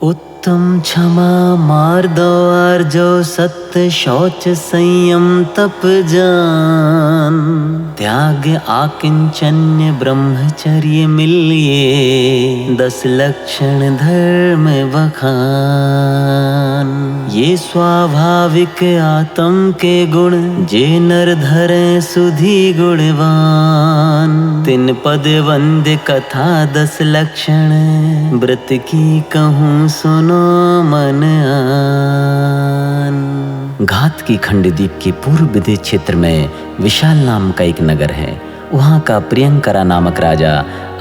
उत्तम क्षमा मार्दव आर्जव सत्य शौच संयम तप जान, त्याग आकिंचन्य ब्रह्मचर्य मिलिए 10 लक्षण धर्म बखान। ये स्वाभाविक आत्म के गुण जे नर धरे सुधी गुणवान, तिन पद वंद्य कथा 10 लक्षण व्रत की कहूँ सुनो मन आन। घात की खंडद्वीप के पूर्व विदित क्षेत्र में विशाल नाम का एक नगर है। वहाँ का प्रियंकरा नामक राजा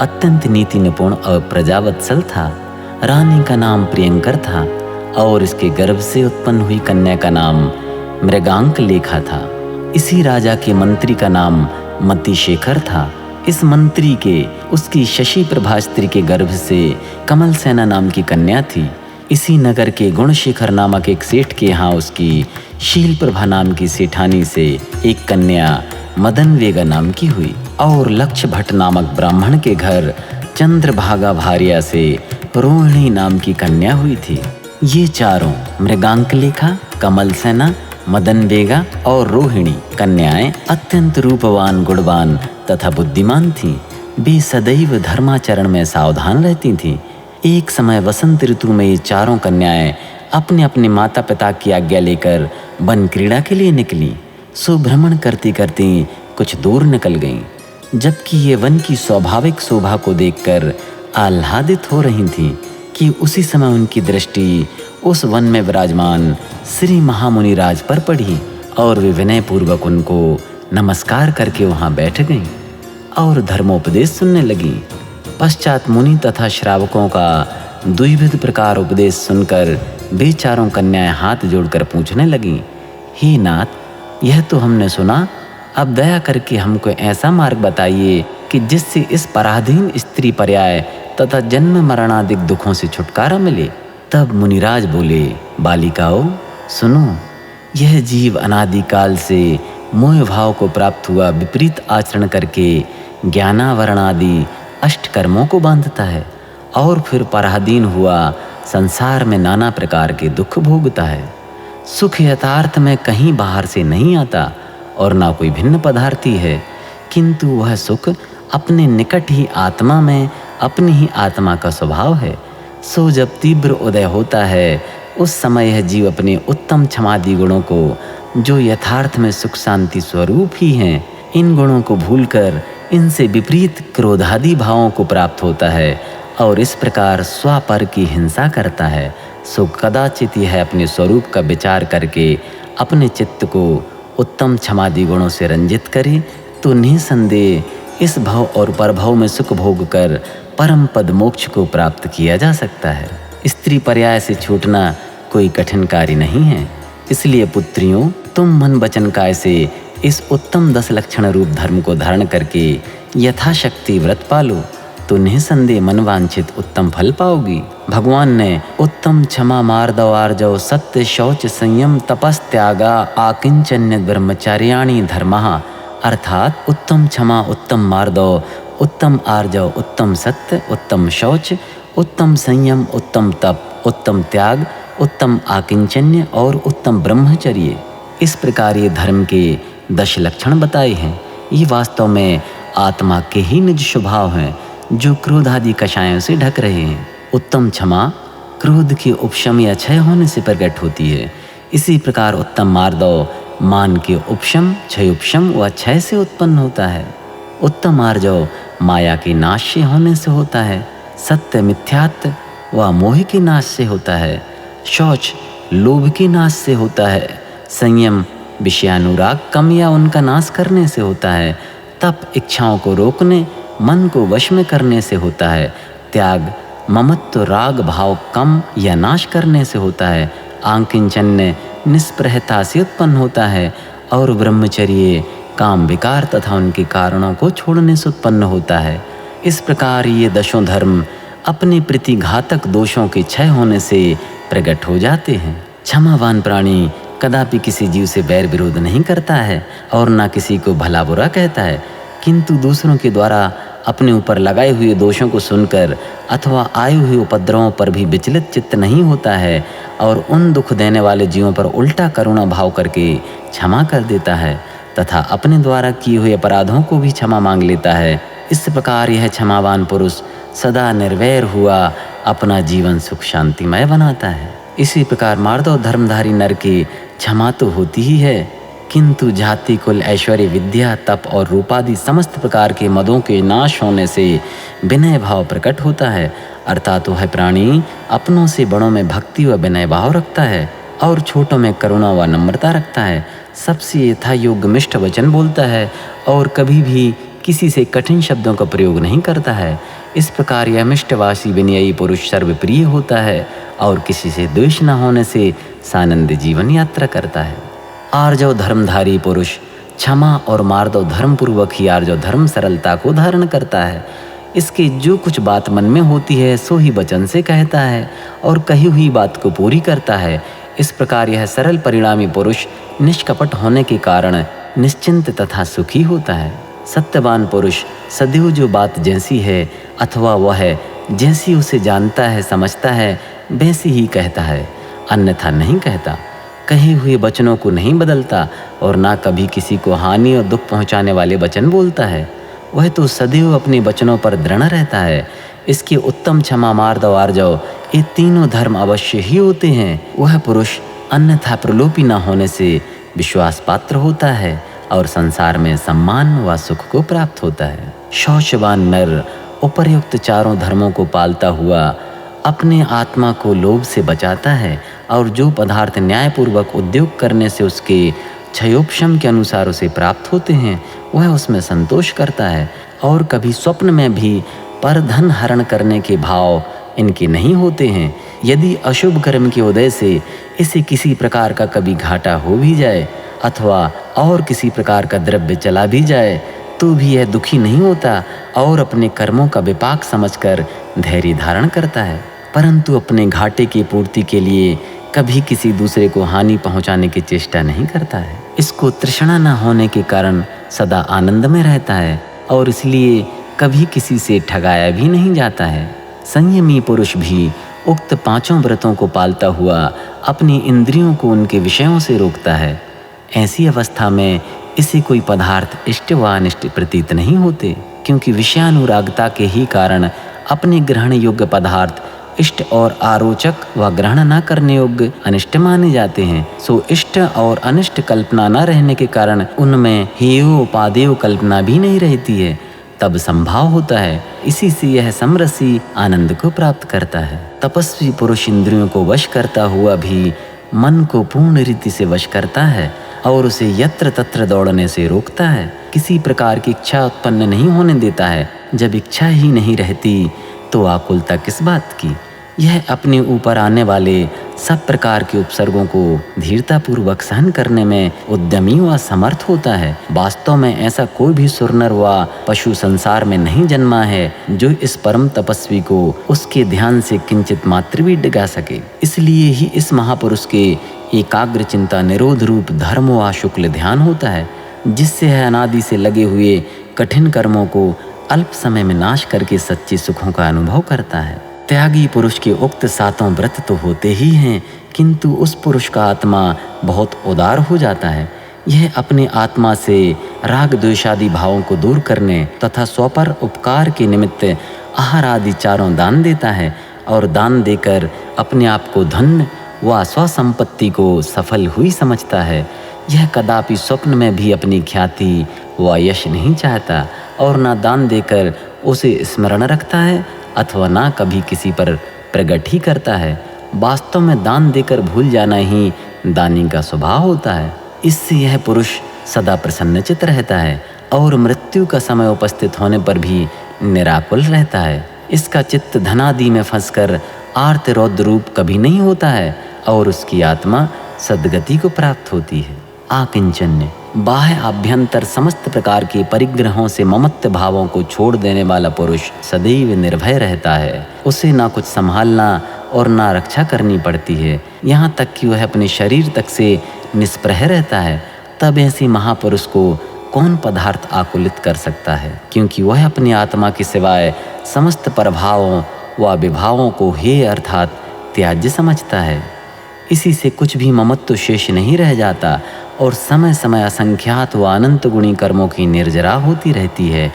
अत्यंत नीति निपुण और प्रजावत्सल था। रानी का नाम प्रियंकर था और इसके गर्भ से उत्पन्न हुई कन्या का नाम मृगांक लेखा था। इसी राजा के मंत्री का नाम मतिशेखर था। इस मंत्री के उसकी शशि प्रभा स्त्री के गर्भ से कमल सेना नाम की कन्या थी। इसी नगर के गुणशेखर नामक एक सेठ के यहाँ उसकी शील प्रभा नाम की सेठानी से एक कन्या मदन वेगा नाम की हुई और लक्ष्य भट्ट नामक ब्राह्मण के घर चंद्रभागा भार्या से रोहिणी नाम की कन्या हुई थी। ये चारों मृगांक लेखा, कमल सेना, मदन वेगा और रोहिणी कन्याएं अत्यंत रूपवान, गुणवान तथा बुद्धिमान थीं। वे सदैव धर्माचरण में सावधान रहती थीं। एक समय वसंत ऋतु में ये चारों कन्याएं अपने अपने माता पिता की आज्ञा लेकर वन क्रीड़ा के लिए निकली। सो भ्रमण करती करती कुछ दूर निकल गईं। जबकि ये वन की स्वाभाविक शोभा को देखकर आह्लादित हो रही थीं कि उसी समय उनकी दृष्टि उस वन में विराजमान श्री महामुनि राज पर पड़ी और वे विनय पूर्वक उनको नमस्कार करके वहाँ बैठ गईं और धर्मोपदेश सुनने लगीं। पश्चात मुनि तथा श्रावकों का द्विविध प्रकार उपदेश सुनकर वे चारों कन्याएं हाथ जोड़कर पूछने लगीं, हे नाथ, यह तो हमने सुना, अब दया करके हमको ऐसा मार्ग बताइए कि जिससे इस पराधीन स्त्री पर्याय तथा जन्म मरणादिक दुखों से छुटकारा मिले। तब मुनिराज बोले, बालिकाओं सुनो, यह जीव अनादिकाल से मोह भाव को प्राप्त हुआ विपरीत आचरण करके ज्ञानावरण आदि 8 कर्मों को बांधता है और फिर पराधीन हुआ संसार में नाना प्रकार के दुख भोगता है। सुख यथार्थ में कहीं बाहर से नहीं आता और ना कोई भिन्न पदार्थी है, किंतु वह सुख अपने निकट ही आत्मा में अपनी ही आत्मा का स्वभाव है। सो जब तीव्र उदय होता है उस समय यह जीव अपने उत्तम क्षमादि गुणों को, जो यथार्थ में सुख शांति स्वरूप ही हैं, इन गुणों को भूलकर इनसे विपरीत क्रोधादि भावों को प्राप्त होता है और इस प्रकार स्वापर की हिंसा करता है। सो कदाचित यह अपने स्वरूप का विचार करके अपने चित्त को उत्तम क्षमादि गुणों से रंजित करे तो निसंदेह इस भव और परभव में सुख भोग कर परम पद मोक्ष को प्राप्त किया जा सकता है। स्त्री पर्याय से छूटना कोई कठिन कार्य नहीं है। इसलिए पुत्रियों, तुम मन वचन काय से इस उत्तम 10 लक्षण रूप धर्म को धारण करके यथाशक्ति व्रत पालो तो निसंदेह मनवांछित उत्तम फल पाओगी। भगवान ने उत्तम क्षमा मार्दव आर्जव सत्य शौच संयम तपस त्यागा आकिंचन्य ब्रह्मचार्याणि धर्मः अर्थात उत्तम क्षमा, उत्तम मार्दव, उत्तम आर्जव, उत्तम सत्य, उत्तम शौच, उत्तम संयम, उत्तम तप, उत्तम त्याग, उत्तम आकिंचन्य और उत्तम ब्रह्मचर्य, इस प्रकार ये धर्म के 10 लक्षण बताए हैं। ये वास्तव में आत्मा के ही निज स्वभाव हैं जो क्रोध आदि कषायों से ढक रहे हैं। उत्तम क्षमा क्रोध के उपशम या क्षय होने से प्रकट होती है। इसी प्रकार उत्तम मार्दव मान के उपशम, क्षय उपशम व क्षय से उत्पन्न होता है। उत्तम आर्जव माया के नाश से होने से होता है। सत्य मिथ्यात्व व मोह के नाश से होता है। शौच लोभ के नाश से होता है। संयम विषयानुराग कम या उनका नाश करने से होता है। तप इच्छाओं को रोकने, मन को वश में करने से होता है। त्याग ममत्व राग भाव कम या नाश करने से होता है। आकिंचन्य निष्प्रहता से उत्पन्न होता है और ब्रह्मचर्य काम विकार तथा उनके कारणों को छोड़ने से उत्पन्न होता है। इस प्रकार ये 10 धर्म अपने प्रति घातक दोषों के क्षय होने से प्रकट हो जाते हैं। क्षमावान प्राणी कदापि किसी जीव से बैर विरोध नहीं करता है और न किसी को भला बुरा कहता है, किंतु दूसरों के द्वारा अपने ऊपर लगाए हुए दोषों को सुनकर अथवा आए हुए उपद्रवों पर भी विचलित चित्त नहीं होता है और उन दुख देने वाले जीवों पर उल्टा करुणा भाव करके क्षमा कर देता है तथा अपने द्वारा किए हुए अपराधों को भी क्षमा मांग लेता है। इस प्रकार यह क्षमावान पुरुष सदा निर्वैर हुआ अपना जीवन सुख शांतिमय बनाता है। इसी प्रकार मार्दव धर्मधारी नर की क्षमा तो होती ही है, किंतु जाति कुल ऐश्वर्य विद्या तप और रूपादि समस्त प्रकार के मदों के नाश होने से विनय भाव प्रकट होता है। अर्थात वह प्राणी अपनों से बड़ों में भक्ति व विनय भाव रखता है और छोटों में करुणा व नम्रता रखता है। सबसे यथा योग्य मिष्ट वचन बोलता है और कभी भी किसी से कठिन शब्दों का प्रयोग नहीं करता है। इस प्रकार यह मिष्टवासी विनयी पुरुष सर्वप्रिय होता है और किसी से द्वेष न होने से सानंद जीवन यात्रा करता है। आर्जव धर्मधारी पुरुष क्षमा और मार्दव धर्मपूर्वक ही आर्जव धर्म सरलता को धारण करता है। इसके जो कुछ बात मन में होती है सो ही वचन से कहता है और कही हुई बात को पूरी करता है। इस प्रकार यह सरल परिणामी पुरुष निष्कपट होने के कारण निश्चिंत तथा सुखी होता है। सत्यवान पुरुष सदैव जो बात जैसी है अथवा वह जैसी उसे जानता है समझता है वैसी ही कहता है, अन्यथा नहीं कहता। कहे हुए वचनों को नहीं बदलता और ना कभी किसी को हानि और दुख पहुंचाने वाले वचन बोलता है। वह तो सदैव अपने वचनों पर दृढ़ रहता है। इसके उत्तम क्षमा मार्दव आर्जव ये तीनों धर्म अवश्य ही होते हैं। वह पुरुष अन्यथा प्रलोभी न होने से विश्वास पात्र होता है और संसार में सम्मान व सुख को प्राप्त होता है। शौचवान नर उपर्युक्त चारों धर्मों को पालता हुआ अपने आत्मा को लोभ से बचाता है और जो पदार्थ न्यायपूर्वक उद्योग करने से उसके क्षयोपशम के अनुसार उसे प्राप्त होते हैं वह उसमें संतोष करता है और कभी स्वप्न में भी पर धन हरण करने के भाव इनके नहीं होते हैं। यदि अशुभ कर्म के उदय से इसे किसी प्रकार का कभी घाटा हो भी जाए अथवा और किसी प्रकार का द्रव्य चला भी जाए तो भी यह दुखी नहीं होता और अपने कर्मों का विपाक समझकर धैर्य धारण करता है, परंतु अपने घाटे की पूर्ति के लिए कभी किसी दूसरे को हानि पहुंचाने की चेष्टा नहीं करता है। इसको तृष्णा न होने के कारण सदा आनंद में रहता है और इसलिए कभी किसी से ठगाया भी नहीं जाता है। संयमी पुरुष भी उक्त पांचों व्रतों को पालता हुआ अपनी इंद्रियों को उनके विषयों से रोकता है। ऐसी अवस्था में इसे कोई पदार्थ इष्ट व अनिष्ट प्रतीत नहीं होते, क्योंकि विषयानुरागता के ही कारण अपने ग्रहण योग्य पदार्थ इष्ट और आरोचक व ग्रहण न करने योग्य अनिष्ट माने जाते हैं। सो इष्ट और अनिष्ट कल्पना न रहने के कारण उनमें हेय उपादेय कल्पना भी नहीं रहती है, तब संभाव होता है। इसी से यह समरसी आनंद को प्राप्त करता है। तपस्वी पुरुष इंद्रियों को वश करता हुआ भी मन को पूर्ण रीति से वश करता है और उसे यत्र तत्र दौड़ने से रोकता है। किसी प्रकार की इच्छा उत्पन्न नहीं होने देता है। जब इच्छा ही नहीं रहती तो आकुलता किस बात की। यह अपने ऊपर आने वाले सब प्रकार के उपसर्गों को धीरतापूर्वक सहन करने में उद्यमी व समर्थ होता है। वास्तव में ऐसा कोई भी सुरनर व पशु संसार में नहीं जन्मा है जो इस परम तपस्वी को उसके ध्यान से किंचित मात्र भी डिगा सके। इसलिए ही इस महापुरुष के एकाग्र चिंता निरोध रूप धर्म व शुक्ल ध्यान होता है, जिससे है अनादि से लगे हुए कठिन कर्मों को अल्प समय में नाश करके सच्चे सुखों का अनुभव करता है। त्यागी पुरुष के उक्त सातों व्रत तो होते ही हैं, किंतु उस पुरुष का आत्मा बहुत उदार हो जाता है। यह अपने आत्मा से राग द्वेषादि भावों को दूर करने तथा स्वपर उपकार के निमित्त आहार आदि चारों दान देता है और दान देकर अपने आप को धन्य व स्वसंपत्ति को सफल हुई समझता है। यह कदापि स्वप्न में भी अपनी ख्याति व यश नहीं चाहता और ना दान देकर उसे स्मरण रखता है अथवा ना कभी किसी पर प्रकट ही करता है। वास्तव में दान देकर भूल जाना ही दानी का स्वभाव होता है। इससे यह पुरुष सदा प्रसन्नचित रहता है और मृत्यु का समय उपस्थित होने पर भी निराकुल रहता है। इसका चित्त धनादि में फंसकर आर्त रौद्र रूप कभी नहीं होता है और उसकी आत्मा सद्गति को प्राप्त होती है। आकिंचन्य बाह्य आभ्यंतर समस्त प्रकार के परिग्रहों से ममत्व भावों को छोड़ देने वाला पुरुष सदैव निर्भय रहता है। उसे ना कुछ संभालना और ना रक्षा करनी पड़ती है, यहाँ तक कि वह अपने शरीर तक से निष्प्रह रहता है। तब ऐसे महापुरुष को कौन पदार्थ आकुलित कर सकता है, क्योंकि वह अपनी आत्मा के सिवाय समस्त प्रभावों व विभावों को हेय अर्थात त्याज्य समझता है। इसी से कुछ भी ममत्व शेष नहीं रह जाता और समय समय असंख्यात व अनंत गुणी कर्मों की निर्जरा होती रहती है।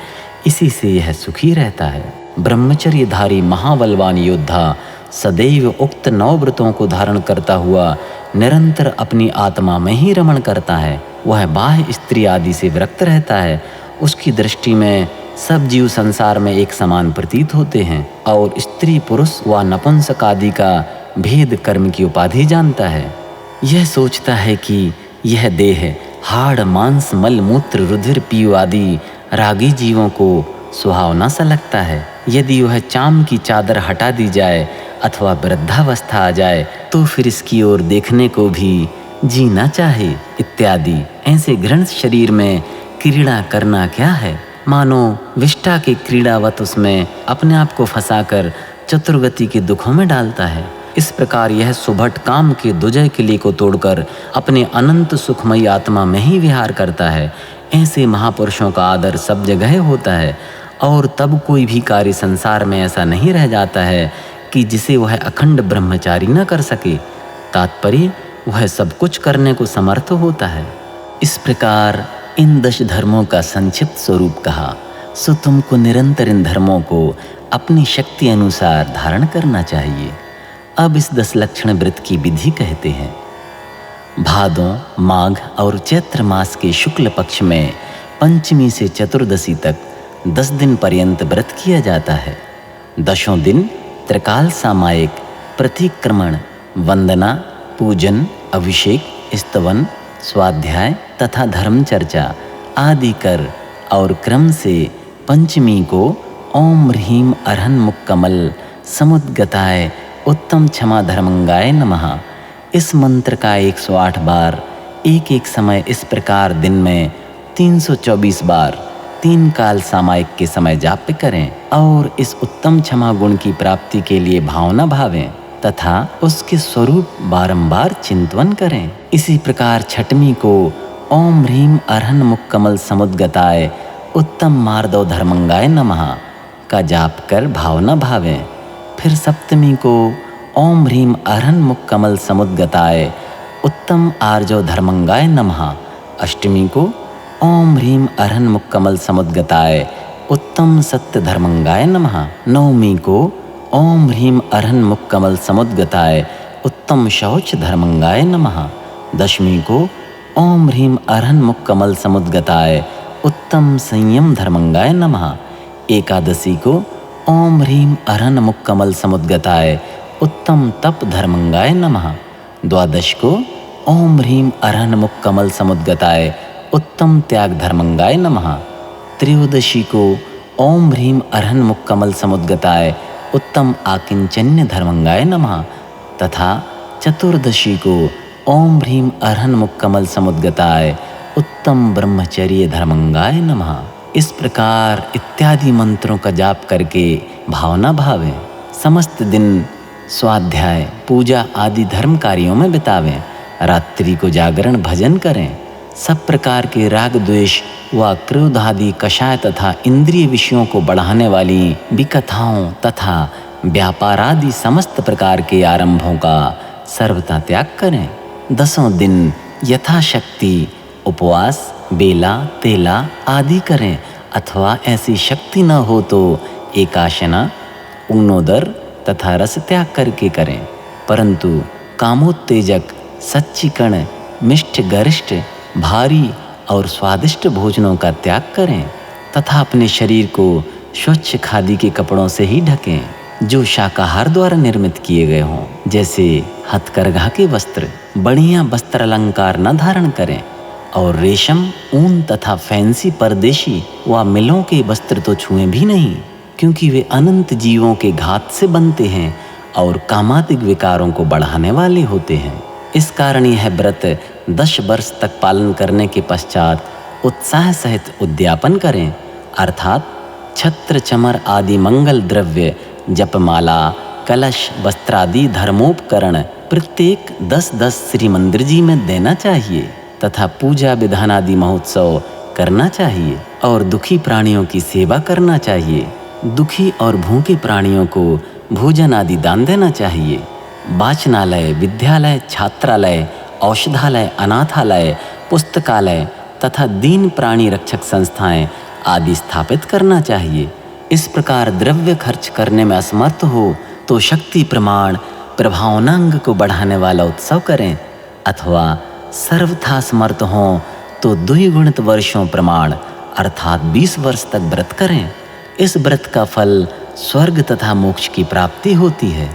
इसी से यह सुखी रहता है। ब्रह्मचर्यधारी महाबलवान योद्धा सदैव उक्त 9 व्रतों को धारण करता हुआ निरंतर अपनी आत्मा में ही रमण करता है। वह बाह्य स्त्री आदि से विरक्त रहता है। उसकी दृष्टि में सब जीव संसार में एक समान प्रतीत होते हैं और स्त्री पुरुष व नपुंसक आदि का भेद कर्म की उपाधि जानता है। यह सोचता है कि यह देह हाड़ मांस मल मूत्र रुधिर पीयू आदि रागी जीवों को सुहावना सा लगता है। यदि वह चाम की चादर हटा दी जाए अथवा वृद्धावस्था आ जाए तो फिर इसकी ओर देखने को भी जीना चाहे इत्यादि। ऐसे घृण शरीर में क्रीड़ा करना क्या है, मानो विष्टा के क्रीड़ावत उसमें अपने आप को फंसाकर चतुर्गति के दुखों में डालता है। इस प्रकार यह सुभट काम के दुजय किले को तोड़कर अपने अनंत सुखमयी आत्मा में ही विहार करता है। ऐसे महापुरुषों का आदर सब जगह होता है और तब कोई भी कार्य संसार में ऐसा नहीं रह जाता है कि जिसे वह अखंड ब्रह्मचारी न कर सके। तात्पर्य वह सब कुछ करने को समर्थ होता है। इस प्रकार इन 10 धर्मों का संक्षिप्त स्वरूप कहा। सो तुमको निरंतर इन धर्मों को अपनी शक्ति अनुसार धारण करना चाहिए। अब इस 10 लक्षण व्रत की विधि कहते हैं। भादों, माघ और चैत्र मास के शुक्ल पक्ष में पंचमी से चतुर्दशी तक 10 दिन पर्यंत व्रत किया जाता है। 10 दिन त्रिकाल सामायिक प्रतिक्रमण, वंदना, पूजन, अभिषेक, स्तवन, स्वाध्याय तथा धर्म चर्चा आदि कर और क्रम से पंचमी को ओम ह्रीम अरहन मुक्कमल समुद्गताय उत्तम क्षमा धर्मंगाय नमः इस मंत्र का 108 बार एक एक समय इस प्रकार दिन में 324 बार 3 काल सामायिक के समय जाप करें और इस उत्तम क्षमा गुण की प्राप्ति के लिए भावना भावें तथा उसके स्वरूप बारंबार चिंतन करें। इसी प्रकार छठवीं को ओम ह्रीम अरहन मुक्कमल समुद्गताय उत्तम मार्दव धर्मंगाय नमः का जाप कर भावना भावें। फिर सप्तमी को ओम ह्रीम अरहन मुक्कमल समुद्गताय उत्तम आर्जव धर्मंगाय नमः। अष्टमी को ओम ह्रीम अरहन मुक्कमल समुद्गताय उत्तम सत्य धर्मंगाय नमः। नवमी को ओम ह्रीम अरहन मुक्कमल समुद्गताय उत्तम शौच धर्मंगाय नमः। दशमी को ओम ह्रीम अरहन मुक्कमल समुद्गताय उत्तम संयम धर्मंगाय नमः। एकादशी को ओम ह्रीम अरहन मुक्कमल समुद्गताय उत्तम तप धर्मंगाय नमः। द्वादश को ओम ह्रीम अरहन मुक्कमल समुद्गताय उत्तम त्याग धर्मंगाय नमः। त्रयोदशी को ओम ह्रीम अरहन मुक्कमल समुद्गताय उत्तम आकिंचन्य धर्मंगाय नमः तथा चतुर्दशी को ओम ह्रीम अरहन मुक्कमल समुद्गताय उत्तम ब्रह्मचर्य धर्मंगाय नमः। इस प्रकार इत्यादि मंत्रों का जाप करके भावना भावें। समस्त दिन स्वाध्याय, पूजा आदि धर्म कार्यों में बितावें। रात्रि को जागरण भजन करें। सब प्रकार के राग द्वेष व क्रोध आदि कषाय तथा इंद्रिय विषयों को बढ़ाने वाली विकथाओं तथा व्यापारादि समस्त प्रकार के आरंभों का सर्वथा त्याग करें। 10 दिन यथाशक्ति उपवास, बेला, तेला आदि करें अथवा ऐसी शक्ति न हो तो एकाशना, ऊनोदर तथा रस त्याग करके करें। परंतु कामोत्तेजक, सच्चिकण, मिष्ट गरिष्ठ, भारी और स्वादिष्ट भोजनों का त्याग करें तथा अपने शरीर को स्वच्छ खादी के कपड़ों से ही ढकें जो शाकाहार द्वारा निर्मित किए गए हों। जैसे हथकरघा के वस्त्र, बढ़िया वस्त्र अलंकार न धारण करें और रेशम, ऊन तथा फैंसी परदेशी व मिलों के वस्त्र तो छुएं भी नहीं, क्योंकि वे अनंत जीवों के घात से बनते हैं और कामातिक विकारों को बढ़ाने वाले होते हैं। इस कारण यह व्रत 10 वर्ष तक पालन करने के पश्चात उत्साह सहित उद्यापन करें, अर्थात छत्र, चमर आदि मंगल द्रव्य, जपमाला, कलश, वस्त्रादि धर्मोपकरण प्रत्येक 10-10 श्री मंदिर जी में देना चाहिए तथा पूजा विधान आदि महोत्सव करना चाहिए और दुखी प्राणियों की सेवा करना चाहिए। दुखी और भूखे प्राणियों को भोजन आदि दान देना चाहिए। वाचनालय, विद्यालय, छात्रालय, औषधालय, अनाथालय, पुस्तकालय तथा दीन प्राणी रक्षक संस्थाएं आदि स्थापित करना चाहिए। इस प्रकार द्रव्य खर्च करने में असमर्थ हो तो शक्ति प्रमाण प्रभावनांग को बढ़ाने वाला उत्सव करें, अथवा सर्वथा समर्थ हों तो द्विगुणित वर्षों प्रमाण अर्थात 20 वर्ष तक व्रत करें। इस व्रत का फल स्वर्ग तथा मोक्ष की प्राप्ति होती है।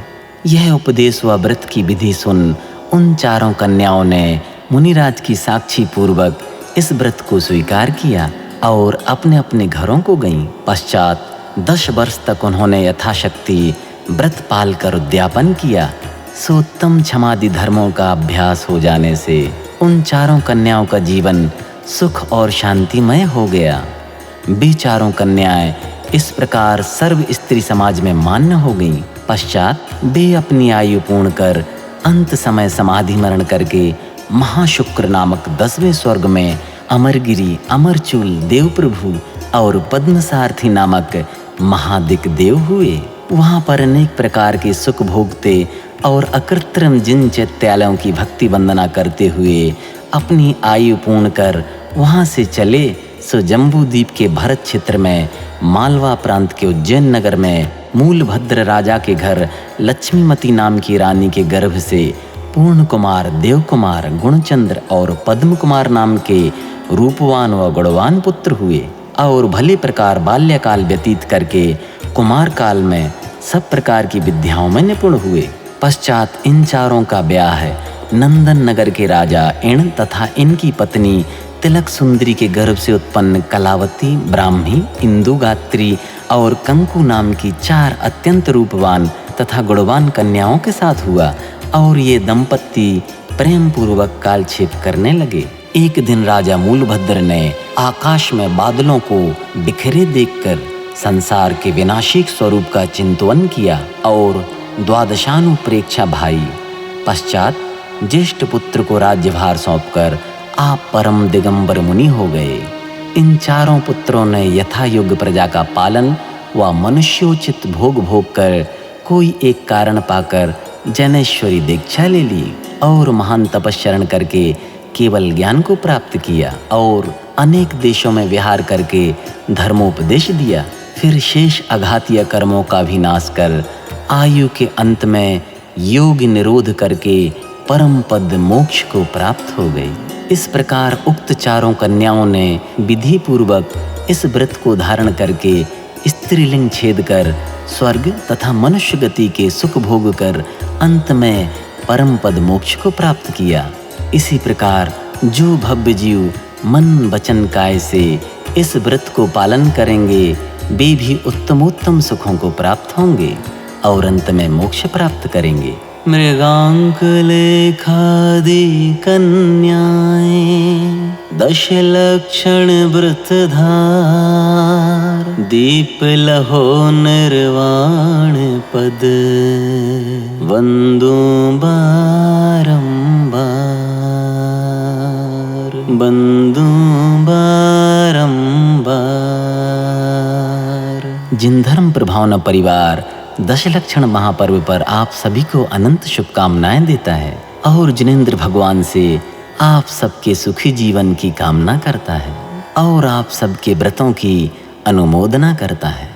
यह उपदेश व व्रत की विधि सुन उन चारों कन्याओं ने मुनिराज की साक्षी पूर्वक इस व्रत को स्वीकार किया और अपने अपने घरों को गईं। पश्चात 10 वर्ष तक उन्होंने यथाशक्ति व्रत पाल कर उद्यापन किया। सोत्तम क्षमादि धर्मों का अभ्यास हो जाने से उन चारों कन्याओं का जीवन सुख और शांतिमय हो गया। वे चारों कन्याएं इस प्रकार सर्व स्त्री समाज में मान्य हो गईं। पश्चात वे अपनी आयु पूर्ण कर अंत समय समाधि मरण करके महाशुक्र नामक 10वें स्वर्ग में अमरगिरी, अमरचूल, देवप्रभु और पद्मसारथी नामक महादिक देव हुए। वहाँ पर अनेक प्रकार के सुख भोगते और अकृत्रिम जिन चैत्यालयों की भक्ति वंदना करते हुए अपनी आयु पूर्ण कर वहाँ से चले सो जम्बू द्वीप के भरत क्षेत्र में मालवा प्रांत के उज्जैन नगर में मूलभद्र राजा के घर लक्ष्मीमती नाम की रानी के गर्भ से पूर्ण कुमार, देव कुमार, गुणचंद्र और पद्म कुमार नाम के रूपवान व गुणवान पुत्र हुए और भले प्रकार बाल्यकाल व्यतीत करके कुमार काल में सब प्रकार की विद्याओं में निपुण हुए। पश्चात इन चारों का ब्याह नंदन नगर के राजा इण तथा इनकी पत्नी तिलक सुंदरी के गर्भ से उत्पन्न कलावती, ब्राह्मी, इंदुगात्री और कंकु नाम की 4 अत्यंत रूपवान तथा गुणवान कन्याओं के साथ हुआ और ये दंपत्ति प्रेम पूर्वक कालक्षेप करने लगे। एक दिन राजा मूलभद्र ने आकाश में बादलों को बिखरे देखकर संसार के विनाशिक स्वरूप का चिंतन किया और द्वादशानुप्रेक्षा भाई। पश्चात ज्येष्ठ पुत्र को राज्यभार सौंपकर आप परम दिगंबर मुनि हो गए। इन चारों पुत्रों ने यथा युग प्रजा का पालन व मनुष्योचित भोग भोग कर कोई एक कारण पाकर जैनेश्वरी दीक्षा ले ली और महान तपस्चरण करके केवल ज्ञान को प्राप्त किया और अनेक देशों में विहार करके धर्मोपदेश दिया। फिर शेष अघातीय कर्मों का भी नाश कर आयु के अंत में योग निरोध करके परम पद मोक्ष को प्राप्त हो गई। इस प्रकार उक्त चारों कन्याओं ने विधि पूर्वक इस व्रत को धारण करके स्त्रीलिंग छेद कर स्वर्ग तथा मनुष्य गति के सुख भोग कर अंत में परम पद मोक्ष को प्राप्त किया। इसी प्रकार जो भव्य जीव मन वचन काय से इस व्रत को पालन करेंगे वे भी उत्तमोत्तम सुखों को प्राप्त होंगे और अंत में मोक्ष प्राप्त करेंगे। मृगांक लेखादि कन्याएं 10 लक्षण व्रतधार दीप लहो निर्वाण पद वंदो बारंबार जिन धर्म प्रभावना परिवार 10 लक्षण महापर्व पर आप सभी को अनंत शुभकामनाएं देता है और जिनेंद्र भगवान से आप सबके सुखी जीवन की कामना करता है और आप सबके व्रतों की अनुमोदना करता है।